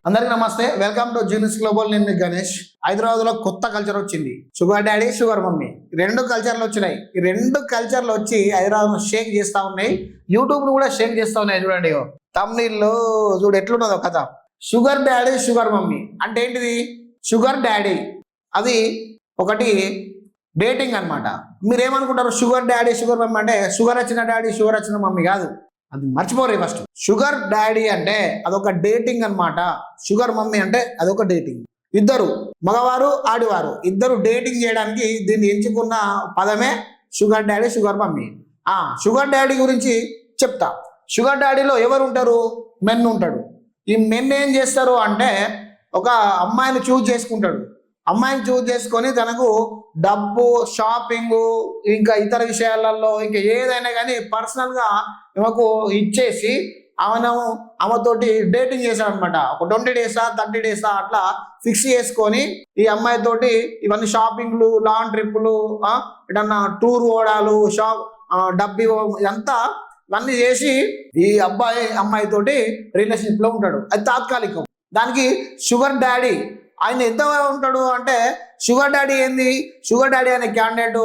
అందరికి నమస్తే, welcome to genius global. నేను గణేష్. హైదరాబాద్ లో కొత్త కల్చర్ వచ్చింది. షుగర్ డాడీ, షుగర్ మమ్మీ, రెండు కల్చర్లు వచ్చినాయి. ఈ రెండు కల్చర్లు వచ్చి హైదరాబాద్ షేక్ చేస్తా ఉన్నాయి. యూట్యూబ్ ను కూడా షేక్ చేస్తా ఉన్నాయి. చూడండి, తమిళ్లో చూడు ఎట్లున్నదో కథ. షుగర్ డాడీ, షుగర్ మమ్మీ అంటే ఏంటిది? షుగర్ డాడీ అది ఒకటి డేటింగ్ అనమాట. మీరేమనుకుంటారు? షుగర్ డాడీ, షుగర్ మమ్మీ అంటే షుగర్ వచ్చిన డాడీ, షుగర్ వచ్చిన మమ్మీ కాదు. అది మర్చిపోరే ఫస్ట్. షుగర్ డాడీ అంటే అదొక డేటింగ్ అనమాట. షుగర్ మమ్మీ అంటే అదొక డేటింగ్. ఇద్దరు మగవారు ఆడివారు ఇద్దరు డేటింగ్ చేయడానికి దీన్ని ఎంచుకున్న పదమే sugar daddy, sugar mummy. Sugar daddy గురించి చెప్తా. షుగర్ డాడీలో ఎవరు ఉంటారు? మెన్ ఉంటాడు. ఈ మెన్ ఏం చేస్తారు అంటే ఒక అమ్మాయిని చూజ్ చేసుకుంటాడు. అమ్మాయిని చూజ్ చేసుకొని తనకు డబ్బు, షాపింగ్, ఇంకా ఇతర విషయాలలో ఇంకా ఏదైనా కానీ పర్సనల్గా ఈమెకు ఇచ్చేసి ఆమెతోటి డేటింగ్ చేశాడు అనమాట. ఒక 20 days 30 days అట్లా ఫిక్స్ చేసుకొని ఈ అమ్మాయితోటి ఇవన్నీ షాపింగ్లు, లాంగ్ ట్రిప్పులు, ఏదన్నా టూర్ పోవడాలు, డబ్బు ఇదంతా ఇవన్నీ చేసి ఈ అమ్మాయితోటి రిలేషన్షిప్ లో ఉంటాడు. అది తాత్కాలికం. దానికి షుగర్ డాడీ ఆయన ఎంత ఉంటాడు అంటే, షుగర్ డాడీ ఏంది? షుగర్ డాడీ అనే క్యాండిడేట్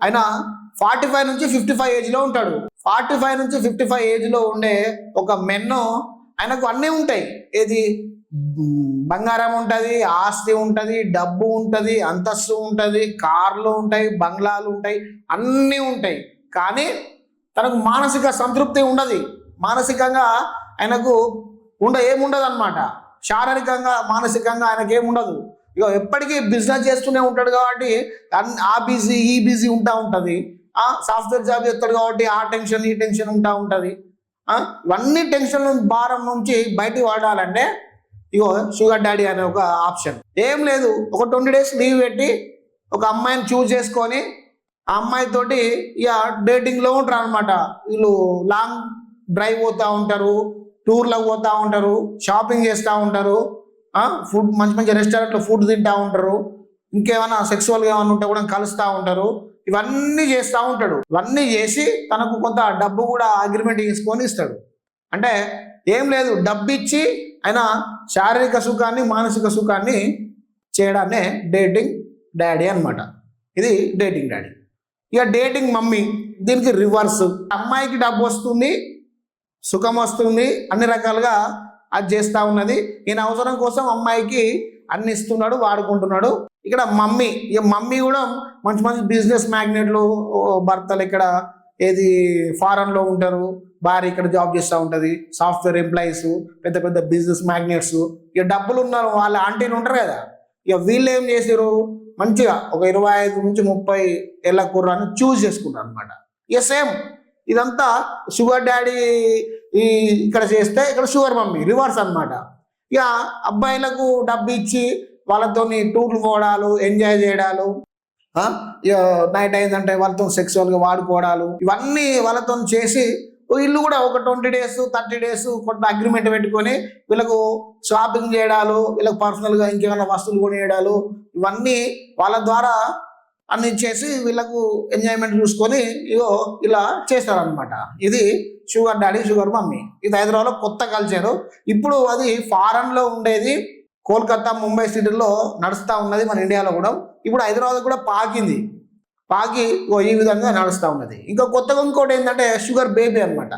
ఆయన 45 నుంచి 55 ఏజ్లో ఉంటాడు. 45 నుంచి 55 ఏజ్లో ఉండే ఒక మెన్ను ఆయనకు అన్నీ ఉంటాయి. ఏది? బంగారం ఉంటుంది, ఆస్తి ఉంటుంది, డబ్బు ఉంటుంది, అంతస్తు ఉంటుంది, కార్లు ఉంటాయి, బంగ్లాలు ఉంటాయి, అన్నీ ఉంటాయి. కానీ తనకు మానసిక సంతృప్తి ఉండదు. మానసికంగా ఆయనకు ఏముండదు అనమాట. శారీరకంగా, మానసికంగా ఆయనకి ఏముండదు. ఇక ఎప్పటికీ బిజినెస్ చేస్తూనే ఉంటాడు కాబట్టి ఆ బిజీ ఈ బిజీ ఉంటుంది. సాఫ్ట్వేర్ జాబ్ చేస్తాడు కాబట్టి ఆ టెన్షన్ ఈ టెన్షన్ ఉంటుంది. ఇవన్నీ టెన్షన్ భారం నుంచి బయటికి పడాలంటే ఇగో షుగర్ డాడీ అనే ఒక ఆప్షన్. ఏం లేదు, ఒక 20 days లీవ్ పెట్టి ఒక అమ్మాయిని చూజ్ చేసుకొని ఆ అమ్మాయితోటి ఇక డేటింగ్లో ఉంటారు అనమాట. వీళ్ళు లాంగ్ డ్రైవ్ పోతూ ఉంటారు, టూర్లకు పోతూ ఉంటారు, షాపింగ్ చేస్తూ ఉంటారు, ఫుడ్ మంచి మంచి రెస్టారెంట్లో ఫుడ్ తింటూ ఉంటారు, ఇంకేమైనా సెక్సువల్గా ఏమైనా ఉంటే కూడా కలుస్తూ ఉంటారు. ఇవన్నీ చేస్తూ ఉంటాడు. ఇవన్నీ చేసి తనకు కొంత డబ్బు కూడా అగ్రిమెంట్ తీసుకొని ఇస్తాడు. అంటే ఏం లేదు, డబ్బు ఇచ్చి ఆయన శారీరక సుఖాన్ని, మానసిక సుఖాన్ని చేయడాన్నే డేటింగ్ డాడీ అనమాట. ఇది డేటింగ్ డాడీ. ఇక డేటింగ్ మమ్మీ దీనికి రివర్స్. అమ్మాయికి డబ్బు వస్తుంది, సుఖం వస్తుంది, అన్ని రకాలుగా అది చేస్తూ ఉన్నది. ఈయన అవసరం కోసం అమ్మాయికి అన్ని ఇస్తున్నాడు, వాడుకుంటున్నాడు. ఇక్కడ మమ్మీ, ఇక మమ్మీ కూడా మంచి మంచి బిజినెస్ మ్యాగ్నెట్లు, భర్తలు ఇక్కడ ఏది ఫారెన్లో ఉంటారు, భార్య ఇక్కడ జాబ్ చేస్తూ ఉంటుంది, సాఫ్ట్వేర్ ఎంప్లాయీస్, పెద్ద పెద్ద బిజినెస్ మ్యాగ్నెట్స్, ఇక డబ్బులు ఉన్నారు, వాళ్ళ ఆంటీలు ఉంటారు కదా. ఇక వీళ్ళు ఏం చేశారు? మంచిగా ఒక 25 నుంచి 30 ఏళ్ళ కుర్రాన్ని చూజ్ చేసుకుంటారు అనమాట. ఇక సేమ్ ఇదంతా షుగర్ డాడీ ఇక్కడ చేస్తే, ఇక్కడ షుగర్ మమ్మీ రివర్స్ అనమాట. ఇక అబ్బాయిలకు డబ్బు ఇచ్చి వాళ్ళతో టూర్లు పోవడాలు, ఎంజాయ్ చేయడాలు, ఇక నైట్ అయిందంటే వాళ్ళతో సెక్సువల్గా వాడుకోవడాలు, ఇవన్నీ వాళ్ళతో చేసి వీళ్ళు కూడా ఒక 20 days 30 days కొంత అగ్రిమెంట్ పెట్టుకొని వీళ్ళకు షాపింగ్ చేయడాలు, వీళ్ళకి పర్సనల్గా ఇంకేమైనా వస్తువులు కొనియడాలు, ఇవన్నీ వాళ్ళ ద్వారా అన్ని చేసి వీళ్ళకు ఎంజాయ్మెంట్ చూసుకొని ఇగో ఇలా చేస్తారనమాట. ఇది షుగర్ డాడీ, షుగర్ మమ్మీ. ఇది హైదరాబాద్లో కొత్త కల్చరు. ఇప్పుడు అది ఫారెన్లో ఉండేది, కోల్కతా, ముంబై సిటీల్లో నడుస్తూ ఉన్నది, మన ఇండియాలో కూడా. ఇప్పుడు హైదరాబాద్ కూడా పాకి ఈ విధంగా నడుస్తూ ఉన్నది. ఇంకా కొత్తగా ఇంకోటి ఏంటంటే షుగర్ బేబీ అనమాట.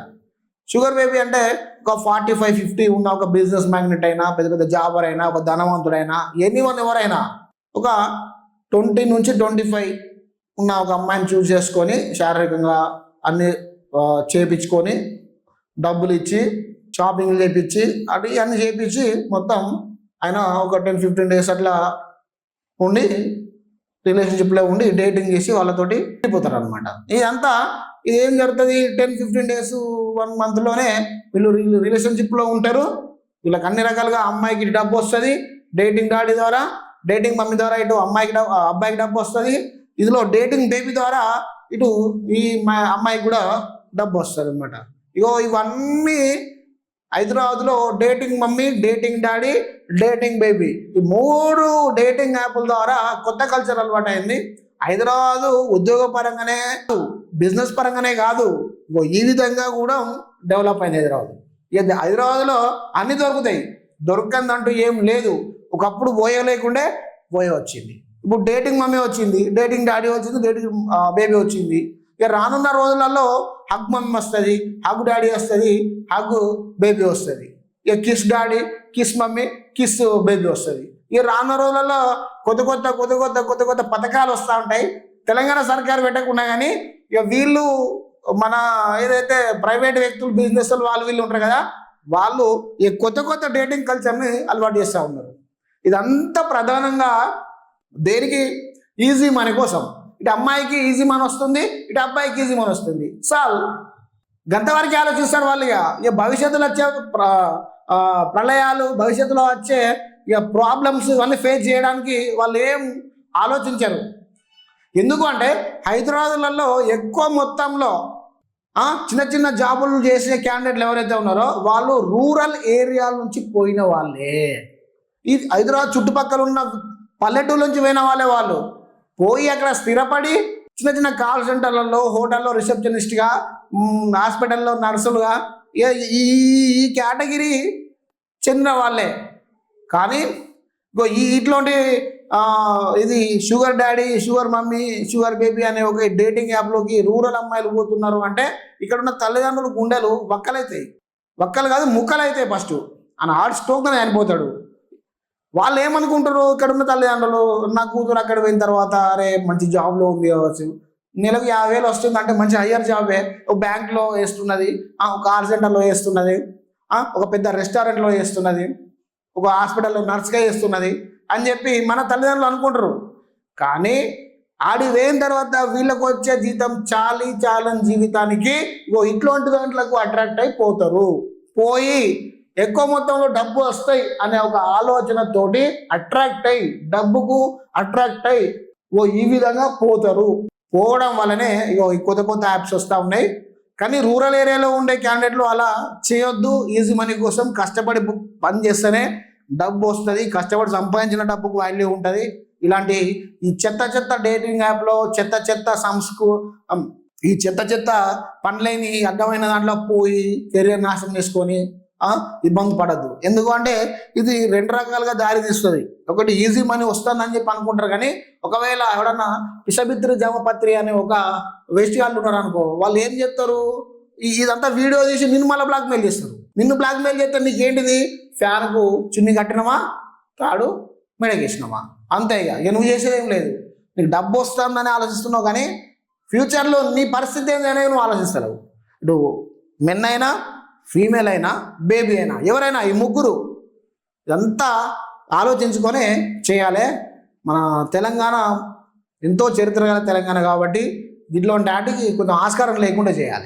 షుగర్ బేబీ అంటే ఒక 45-50 ఉన్న ఒక బిజినెస్ మ్యాగ్నెట్ అయినా, పెద్ద పెద్ద జాబర్ అయినా, ఒక ధనవంతుడైనా, ఎవరైనా ఒక 20 నుంచి 25 ఉన్న ఒక అమ్మాయిని చూస్ చేసుకొని శారీరకంగా అన్ని చేపించుకొని డబ్బులు ఇచ్చి షాపింగ్లు చేయించి అన్నీ చేయించి మొత్తం ఆయన ఒక 10-15 days అట్లా ఉండి రిలేషన్షిప్లో ఉండి డేటింగ్ చేసి వాళ్ళతోటి వెళ్ళిపోతారు అనమాట. ఇదంతా ఇదేం జరుగుతుంది? 10-15 days 1 monthలోనే వీళ్ళు రిలేషన్షిప్లో ఉంటారు. వీళ్ళకి అన్ని రకాలుగా అమ్మాయికి డబ్బు వస్తుంది డేటింగ్ డాడీ ద్వారా, డేటింగ్ మమ్మీ ద్వారా ఇటు అబ్బాయికి డబ్బు వస్తుంది. ఇందులో డేటింగ్ బేబీ ద్వారా ఇటు ఈ అమ్మాయికి కూడా డబ్బు వస్తుంది అనమాట. ఇగో ఇవన్నీ హైదరాబాద్లో dating mummy, dating daddy, dating baby, ఈ 3 డేటింగ్ యాప్ల ద్వారా కొత్త కల్చర్ అలవాటు అయింది. హైదరాబాదు ఉద్యోగ పరంగానే, బిజినెస్ పరంగానే కాదు, ఈ విధంగా కూడా డెవలప్ అయింది హైదరాబాద్. హైదరాబాద్లో అన్ని దొరుకుతాయి. దొరకందంటూ ఏం లేదు. ఒకప్పుడు బోయో లేకుండే బోయో వచ్చింది, ఇప్పుడు డేటింగ్ మమ్మీ వచ్చింది, డేటింగ్ డాడీ వచ్చింది, డేటింగ్ బేబీ వచ్చింది. ఇక రానున్న రోజులలో హగ్ మమ్మీ వస్తుంది, హగ్ డాడీ వస్తుంది, హగ్ బేబీ వస్తుంది. ఇక kiss daddy, kiss mummy, kiss baby వస్తుంది. ఇక రానున్న రోజులలో కొత్త కొత్త పథకాలు వస్తూ ఉంటాయి. తెలంగాణ సర్కారు పెట్టకుండా కానీ ఇక వీళ్ళు మన ఏదైతే ప్రైవేట్ వ్యక్తులు బిజినెస్ వాళ్ళు వీళ్ళు ఉంటారు కదా, వాళ్ళు ఈ కొత్త డేటింగ్ కల్చర్ని అలవాటు చేస్తూ ఉన్నారు. ఇదంతా ప్రధానంగా దేనికి? ఈజీ మనీ కోసం. ఇటు అమ్మాయికి ఈజీ మనీ వస్తుంది, ఇటు అబ్బాయికి ఈజీ మనీ వస్తుంది. సాల్ గంతవరకు ఆలోచిస్తారు వాళ్ళు. ఇక భవిష్యత్తులో వచ్చే ప్రళయాలు, భవిష్యత్తులో వచ్చే ఇక ప్రాబ్లమ్స్ ఇవన్నీ ఫేస్ చేయడానికి వాళ్ళు ఏం ఆలోచించరు. ఎందుకు అంటే హైదరాబాద్లలో ఎక్కువ మొత్తంలో చిన్న జాబులు చేసే క్యాండిడేట్లు ఎవరైతే ఉన్నారో వాళ్ళు రూరల్ ఏరియాల నుంచి పోయిన వాళ్ళే. ఈ హైదరాబాద్ చుట్టుపక్కల ఉన్న పల్లెటూరు నుంచి పోయిన వాళ్ళే. వాళ్ళు పోయి అక్కడ స్థిరపడి చిన్న కాల్ సెంటర్లలో, హోటల్లో రిసెప్షనిస్ట్గా, హాస్పిటల్లో నర్సులుగా ఈ కేటగిరీ చెందిన వాళ్ళే. కానీ ఇట్లాంటి ఇది sugar daddy, sugar mummy, sugar baby అనే ఒక డేటింగ్ యాప్లోకి రూరల్ అమ్మాయిలు పోతున్నారు అంటే ఇక్కడ ఉన్న తల్లిదండ్రులు గుండెలు వక్కలవుతాయి. వక్కలు కాదు, ముక్కలు అవుతాయి. ఫస్ట్ ఆయన హార్ట్ స్ట్రోక్ అని చనిపోతాడు. వాళ్ళు ఏమనుకుంటారు, ఇక్కడ ఉన్న తల్లిదండ్రులు, నా కూతురు అక్కడ పోయిన తర్వాత అరే మంచి జాబ్లో ఉంది కావచ్చు, నెలకు 50,000 వస్తుంది అంటే మంచి హయ్యర్ జాబే, ఒక బ్యాంక్లో వేస్తున్నది, ఒక కాల్ సెంటర్లో వేస్తున్నది, ఒక పెద్ద రెస్టారెంట్లో వేస్తున్నది, ఒక హాస్పిటల్లో నర్స్గా వేస్తున్నది అని చెప్పి మన తల్లిదండ్రులు అనుకుంటారు. కానీ ఆడి వేయిన తర్వాత వీళ్ళకు వచ్చే జీతం చాలని జీవితానికి ఇట్లాంటి దాంట్లకు అట్రాక్ట్ అయిపోతారు. పోయి ఎక్కువ మొత్తంలో డబ్బు వస్తాయి అనే ఒక ఆలోచనతోటి అట్రాక్ట్ అయ్యి, డబ్బుకు అట్రాక్ట్ అయ్యి ఈ విధంగా పోతారు. పోవడం వల్లనే కొత్త యాప్స్ వస్తూ ఉన్నాయి. కానీ రూరల్ ఏరియాలో ఉండే క్యాండిడేట్లు అలా చేయొద్దు. ఈజీ మనీ కోసం కష్టపడి పని చేస్తేనే డబ్బు వస్తుంది, కష్టపడి సంపాదించిన డబ్బుకు వాల్యూ ఉంటుంది. ఇలాంటి ఈ చెత్త డేటింగ్ యాప్లో ఈ చెత్త పనులేని అడ్డమైన దాంట్లో పోయి కెరీర్ నాశనం చేసుకొని ఇబ్బంది పడద్దు. ఎందుకంటే ఇది 2 రకాలుగా దారి తీస్తుంది. ఒకటి ఈజీ మనీ వస్తుందని చెప్పి అనుకుంటారు. కానీ ఒకవేళ ఎవడన్నా పిసబిత్రి జమపత్రి అనే ఒక వేస్ట్ వాళ్ళు ఉన్నారు అనుకో, వాళ్ళు ఏం చేస్తారు, ఇదంతా వీడియో తీసి నిన్ను మళ్ళీ బ్లాక్మెయిల్ చేస్తారు. నిన్ను బ్లాక్మెయిల్ చేస్తే నీకేంటిది, ఫ్యాన్కు చున్ని కట్టినమా, తాడు మెడకేసినామా, అంతే. ఇక నువ్వు చేసేది ఏం లేదు. నీకు డబ్బు వస్తుందని ఆలోచిస్తున్నావు, కానీ ఫ్యూచర్లో నీ పరిస్థితి ఏంటనే నువ్వు ఆలోచిస్తావు. ఇటు మెన్ అయినా, ఫీమేల్ అయినా, బేబీ అయినా, ఎవరైనా ఈ ముగ్గురు ఇదంతా ఆలోచించుకొని చేయాలి. మన తెలంగాణ ఎంతో చరిత్ర గల తెలంగాణ కాబట్టి ఇట్లాంటి వాటికి కొంచెం ఆస్కారం లేకుండా చేయాలి.